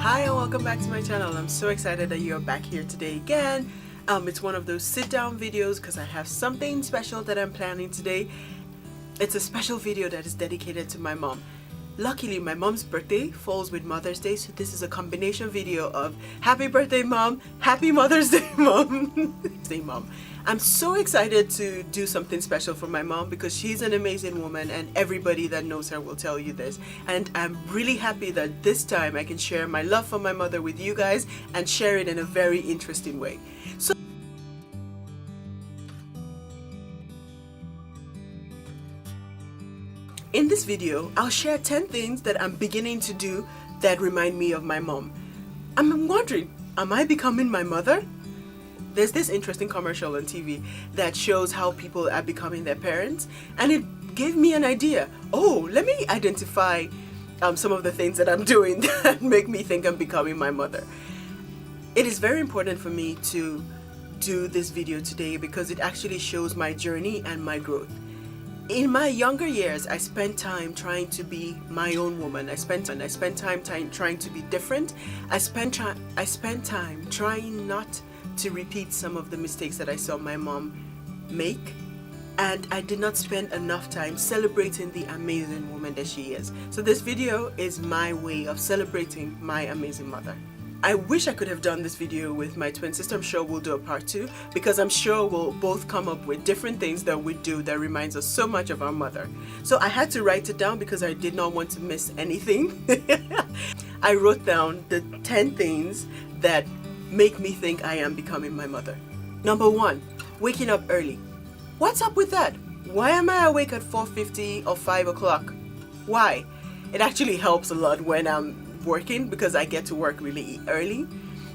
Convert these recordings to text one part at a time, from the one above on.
Hi and welcome back to my channel. I'm so excited that you're back here today again. It's one of those sit down videos because I have something special that I'm planning today. It's a special video that is dedicated to my mom. Luckily, my mom's birthday falls with Mother's Day, so this is a combination video of happy birthday mom, happy Mother's Day mom. Say mom. I'm so excited to do something special for my mom because she's an amazing woman and everybody that knows her will tell you this. And I'm really happy that this time I can share my love for my mother with you guys and share it in a very interesting way. So in this video, I'll share 10 things that I'm beginning to do that remind me of my mom. I'm wondering, am I becoming my mother? There's this interesting commercial on TV that shows how people are becoming their parents, and it gave me an idea. Oh, let me identify some of the things that I'm doing that make me think I'm becoming my mother. It is very important for me to do this video today because it actually shows my journey and my growth. In my younger years, I spent time trying to be my own woman. I spent time trying to be different. I spent time trying not to repeat some of the mistakes that I saw my mom make, and I did not spend enough time celebrating the amazing woman that she is. So this video is my way of celebrating my amazing mother. I wish I could have done this video with my twin sister. I'm sure we'll do a part 2 because I'm sure we'll both come up with different things that we do that reminds us so much of our mother. So I had to write it down because I did not want to miss anything. I wrote down the 10 things that make me think I am becoming my mother. Number 1, waking up early. What's up with that? Why am I awake at 4:50 or 5 o'clock? Why? It actually helps a lot when I'm working because I get to work really early.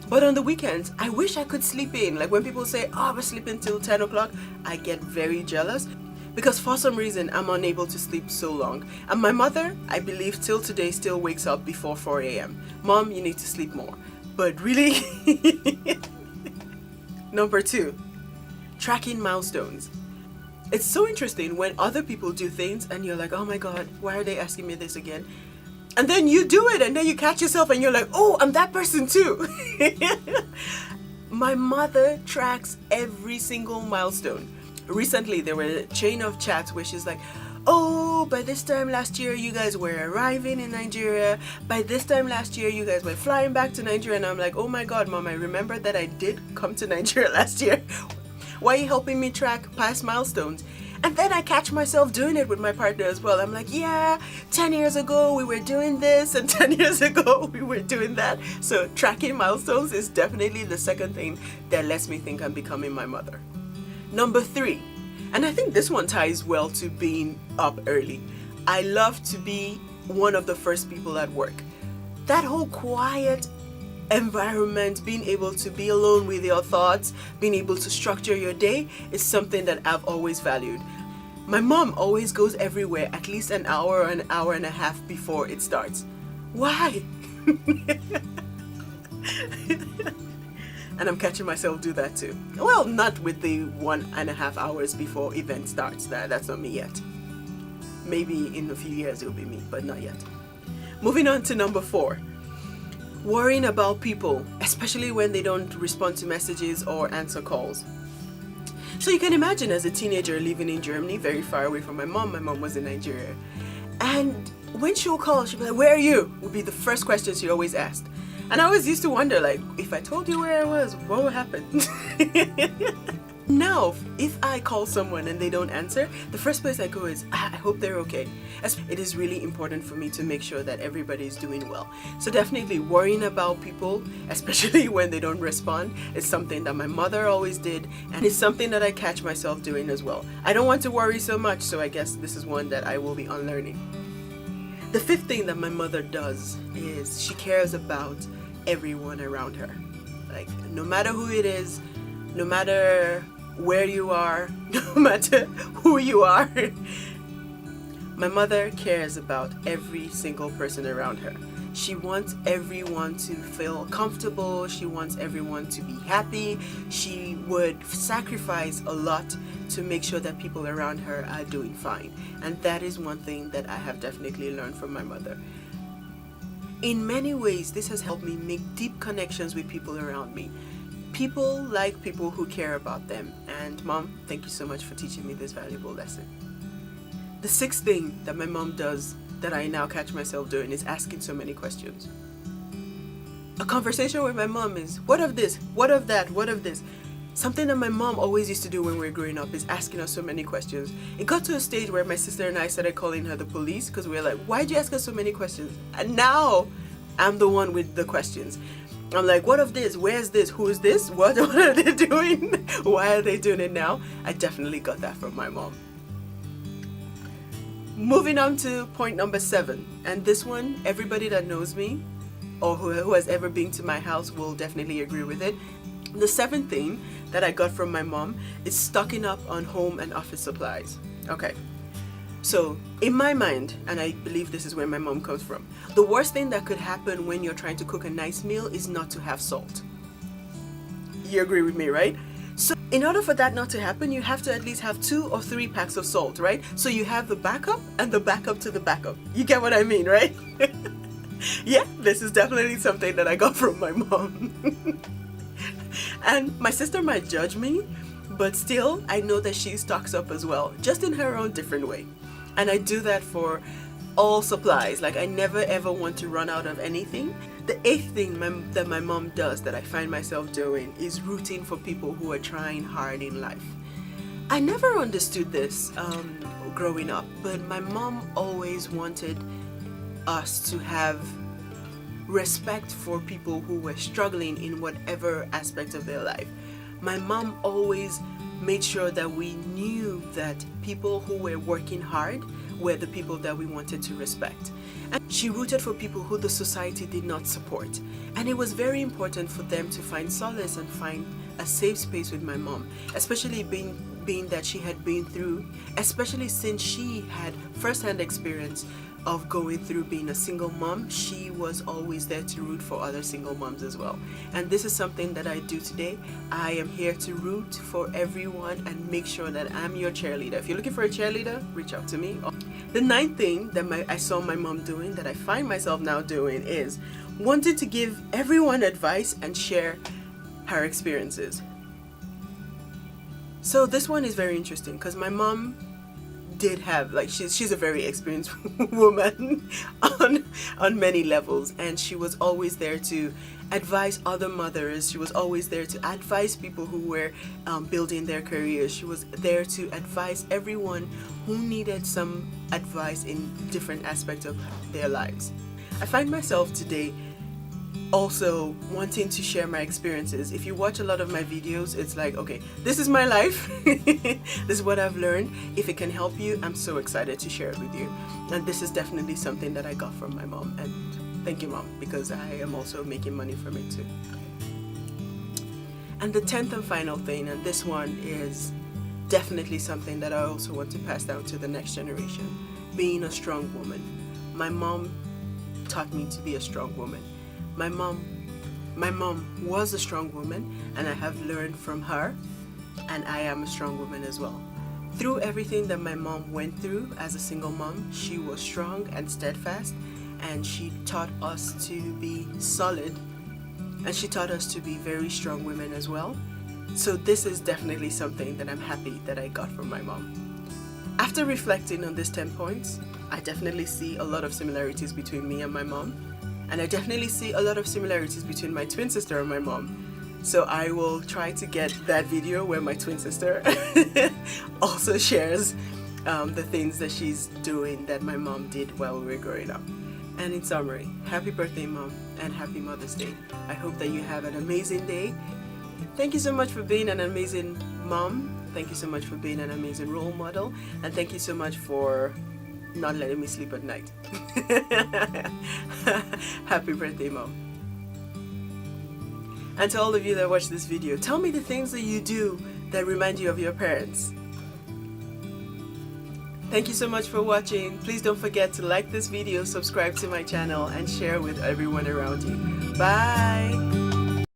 But on the weekends, I wish I could sleep in. Like when people say, oh, we're sleeping till 10 o'clock, I get very jealous because for some reason I'm unable to sleep so long. And my mother, I believe till today, still wakes up before 4 a.m. Mom, you need to sleep more. But really, number 2, tracking milestones. It's so interesting when other people do things and you're like, oh my God, why are they asking me this again? And then you do it and then you catch yourself and you're like, oh, I'm that person too. My mother tracks every single milestone. Recently, there were a chain of chats where she's like, oh, by this time last year, you guys were arriving in Nigeria. By this time last year, you guys were flying back to Nigeria. And I'm like, oh my God, Mom, I remember that I did come to Nigeria last year. Why are you helping me track past milestones? And then I catch myself doing it with my partner as well. I'm like, yeah, 10 years ago we were doing this and 10 years ago we were doing that. So tracking milestones is definitely the second thing that lets me think I'm becoming my mother. Number 3, and I think this one ties well to being up early. I love to be one of the first people at work. That whole quiet environment, being able to be alone with your thoughts, being able to structure your day is something that I've always valued. My mom always goes everywhere at least an hour or an hour and a half before it starts. Why? And I'm catching myself do that too. Well, not with the 1.5 hours before event starts. That's not me yet. Maybe in a few years it'll be me, but not yet. Moving on to number 4. Worrying about people, especially when they don't respond to messages or answer calls. So you can imagine as a teenager living in Germany, very far away from my mom was in Nigeria. And when she'll call, she'll be like, where are you? Would be the first question she always asked. And I always used to wonder, like, if I told you where I was, what would happen? Now, if I call someone and they don't answer, the first place I go is, I hope they're okay. It is really important for me to make sure that everybody is doing well. So definitely worrying about people, especially when they don't respond, is something that my mother always did, and it's something that I catch myself doing as well. I don't want to worry so much, so I guess this is one that I will be unlearning. The 5th thing that my mother does is she cares about everyone around her. Like, no matter who it is, no matter where you are, no matter who you are, my mother cares about every single person around her. She wants everyone to feel comfortable. She wants everyone to be happy. She would sacrifice a lot to make sure that people around her are doing fine. And that is one thing that I have definitely learned from my mother. In many ways, this has helped me make deep connections with people around me. People like people who care about them. And Mom, thank you so much for teaching me this valuable lesson. The sixth thing that my mom does that I now catch myself doing is asking so many questions. A conversation with my mom is, what of this? What of that? What of this? Something that my mom always used to do when we were growing up is asking us so many questions. It got to a stage where my sister and I started calling her the police because we were like, why'd you ask us so many questions? And now I'm the one with the questions. I'm like, what of this? Where's this? Who is this? What are they doing? Why are they doing it now? I definitely got that from my mom. Moving on to point number 7. And this one, everybody that knows me or who has ever been to my house will definitely agree with it. The 7th thing that I got from my mom is stocking up on home and office supplies. Okay, so in my mind, and I believe this is where my mom comes from, the worst thing that could happen when you're trying to cook a nice meal is not to have salt. You agree with me, right? So in order for that not to happen, you have to at least have 2 or 3 packs of salt, right? So you have the backup and the backup to the backup. You get what I mean, right? Yeah, this is definitely something that I got from my mom. And my sister might judge me, but still, I know that she stocks up as well, just in her own different way. And I do that for all supplies. Like, I never ever want to run out of anything. The 8th thing that my mom does that I find myself doing is rooting for people who are trying hard in life. I never understood this growing up, but my mom always wanted us to have respect for people who were struggling in whatever aspect of their life. My mom always made sure that we knew that people who were working hard were the people that we wanted to respect. And she rooted for people who the society did not support. And it was very important for them to find solace and find a safe space with my mom, especially being that she had been through, especially since she had first-hand experience of going through being a single mom. She was always there to root for other single moms as well. And this is something that I do today. I am here to root for everyone and make sure that I'm your cheerleader. If you're looking for a cheerleader, reach out to me. The 9th thing that I saw my mom doing that I find myself now doing is wanting to give everyone advice and share her experiences. So this one is very interesting because my mom did have, like, she's a very experienced woman on many levels, and she was always there to advise other mothers. She was always there to advise people who were building their careers. She was there to advise everyone who needed some advice in different aspects of their lives. I find myself today also wanting to share my experiences. If you watch a lot of my videos, it's like, okay, this is my life. This is what I've learned. If it can help you, I'm so excited to share it with you. And this is definitely something that I got from my mom. And thank you, Mom, because I am also making money from it too. And the 10th and final thing, and this one is definitely something that I also want to pass down to the next generation: being a strong woman. My mom taught me to be a strong woman. My mom was a strong woman, and I have learned from her, and I am a strong woman as well. Through everything that my mom went through as a single mom, she was strong and steadfast, and she taught us to be solid, and she taught us to be very strong women as well. So this is definitely something that I'm happy that I got from my mom. After reflecting on these 10 points, I definitely see a lot of similarities between me and my mom. And I definitely see a lot of similarities between my twin sister and my mom. So I will try to get that video where my twin sister also shares the things that she's doing that my mom did while we were growing up. And in summary, happy birthday, Mom, and happy Mother's Day. I hope that you have an amazing day. Thank you so much for being an amazing mom. Thank you so much for being an amazing role model. And thank you so much for not letting me sleep at night. Happy birthday, Mom. And to all of you that watch this video, tell me the things that you do that remind you of your parents. Thank you so much for watching. Please don't forget to like this video, subscribe to my channel, and share with everyone around you. Bye!